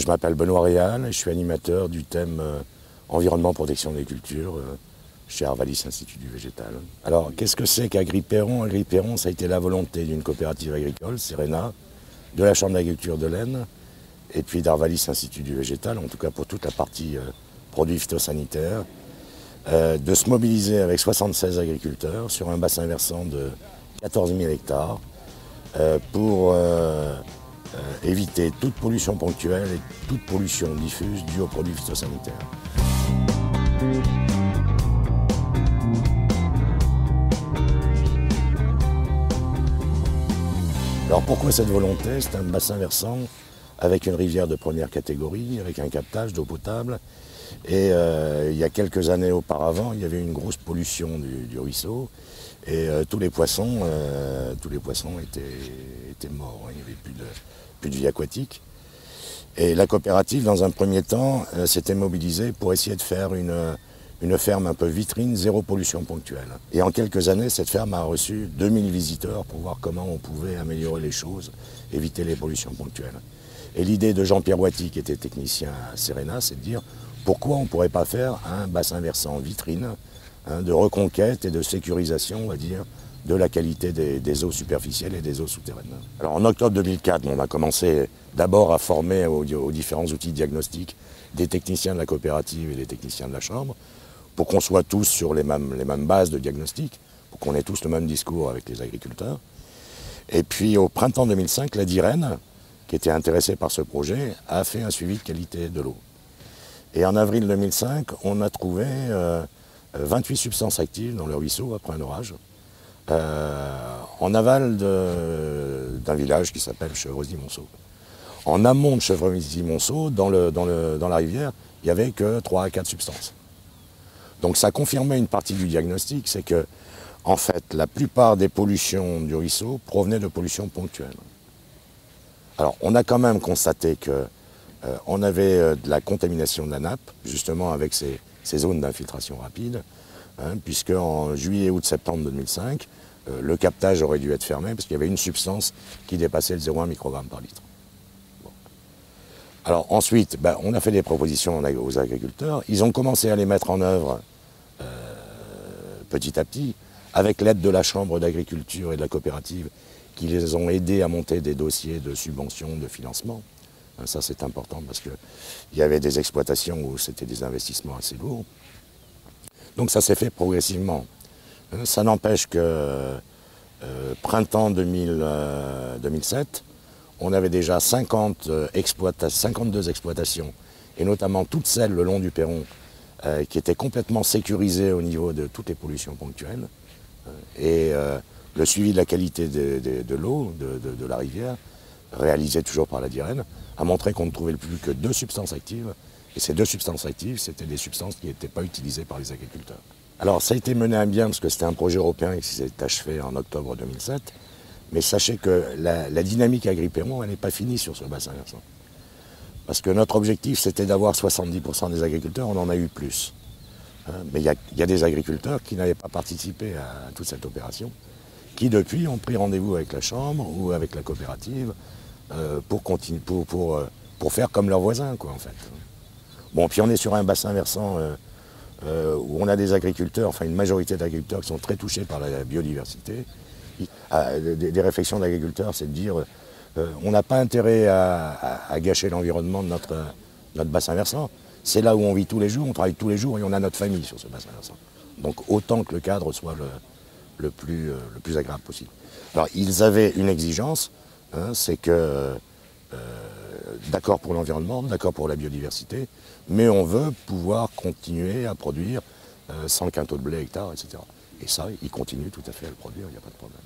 Je m'appelle Benoît Réal et je suis animateur du thème environnement, protection des cultures chez Arvalis Institut du Végétal. Alors, qu'est-ce que c'est qu'Agri-Perron? Agri-Perron, ça a été la volonté d'une coopérative agricole, Serena, de la Chambre d'agriculture de l'Aisne et puis d'Arvalis Institut du Végétal, en tout cas pour toute la partie produits phytosanitaires, de se mobiliser avec 76 agriculteurs sur un bassin versant de 14 000 hectares pour éviter toute pollution ponctuelle et toute pollution diffuse due aux produits phytosanitaires. Alors pourquoi cette volonté? C'est un bassin versant avec une rivière de première catégorie, avec un captage d'eau potable. Et il y a quelques années auparavant, il y avait une grosse pollution du ruisseau. Et tous les poissons étaient morts, il n'y avait plus de vie aquatique. Et la coopérative, dans un premier temps, s'était mobilisée pour essayer de faire une ferme un peu vitrine, zéro pollution ponctuelle. Et en quelques années, cette ferme a reçu 2000 visiteurs pour voir comment on pouvait améliorer les choses, éviter les pollutions ponctuelles. Et l'idée de Jean-Pierre Watty, qui était technicien à Serena, c'est de dire pourquoi on ne pourrait pas faire un bassin versant vitrine de reconquête et de sécurisation, on va dire, de la qualité des eaux superficielles et des eaux souterraines. Alors en octobre 2004, on a commencé d'abord à former aux différents outils diagnostiques des techniciens de la coopérative et des techniciens de la Chambre, pour qu'on soit tous sur les mêmes bases de diagnostic, pour qu'on ait tous le même discours avec les agriculteurs. Et puis au printemps 2005, la DIREN, qui était intéressée par ce projet, a fait un suivi de qualité de l'eau. Et en avril 2005, on a trouvé 28 substances actives dans le ruisseau après un orage, en aval d'un village qui s'appelle Chevresis-Monceau. En amont de Chevresis-Monceau, dans la rivière, il n'y avait que 3 à 4 substances. Donc ça confirmait une partie du diagnostic, c'est que, en fait, la plupart des pollutions du ruisseau provenaient de pollutions ponctuelles. Alors, on a quand même constaté qu'on avait de la contamination de la nappe, justement avec ces zones d'infiltration rapide, puisque en juillet, août, septembre 2005, le captage aurait dû être fermé parce qu'il y avait une substance qui dépassait le 0,1 microgramme par litre. Bon. Alors ensuite, on a fait des propositions aux agriculteurs. Ils ont commencé à les mettre en œuvre petit à petit, avec l'aide de la Chambre d'agriculture et de la coopérative, qui les ont aidés à monter des dossiers de subvention, de financement. Ça, c'est important parce qu'il y avait des exploitations où c'était des investissements assez lourds. Donc ça s'est fait progressivement. Ça n'empêche que printemps 2007, on avait déjà 52 exploitations, et notamment toutes celles le long du Perron, qui étaient complètement sécurisées au niveau de toutes les pollutions ponctuelles. Et le suivi de la qualité de l'eau, de la rivière, réalisé toujours par la DIREN, a montré qu'on ne trouvait plus que 2 substances actives. Et ces 2 substances actives, c'était des substances qui n'étaient pas utilisées par les agriculteurs. Alors ça a été mené à bien parce que c'était un projet européen qui s'est achevé en octobre 2007. Mais sachez que la dynamique Agri-Perron, elle n'est pas finie sur ce bassin versant. Parce que notre objectif, c'était d'avoir 70% des agriculteurs, on en a eu plus. Mais il y a des agriculteurs qui n'avaient pas participé à toute cette opération, qui depuis ont pris rendez-vous avec la Chambre ou avec la coopérative pour faire comme leurs voisins, quoi, en fait. Bon, puis on est sur un bassin versant où on a des agriculteurs, enfin une majorité d'agriculteurs qui sont très touchés par la biodiversité. Des réflexions d'agriculteurs, c'est de dire on n'a pas intérêt à gâcher l'environnement de notre bassin versant. C'est là où on vit tous les jours, on travaille tous les jours et on a notre famille sur ce bassin versant. Donc autant que le cadre soit le plus agréable possible. Alors ils avaient une exigence, c'est que d'accord pour l'environnement, d'accord pour la biodiversité, mais on veut pouvoir continuer à produire 100 quintaux de blé hectare, etc. Et ça, ils continuent tout à fait à le produire, il n'y a pas de problème.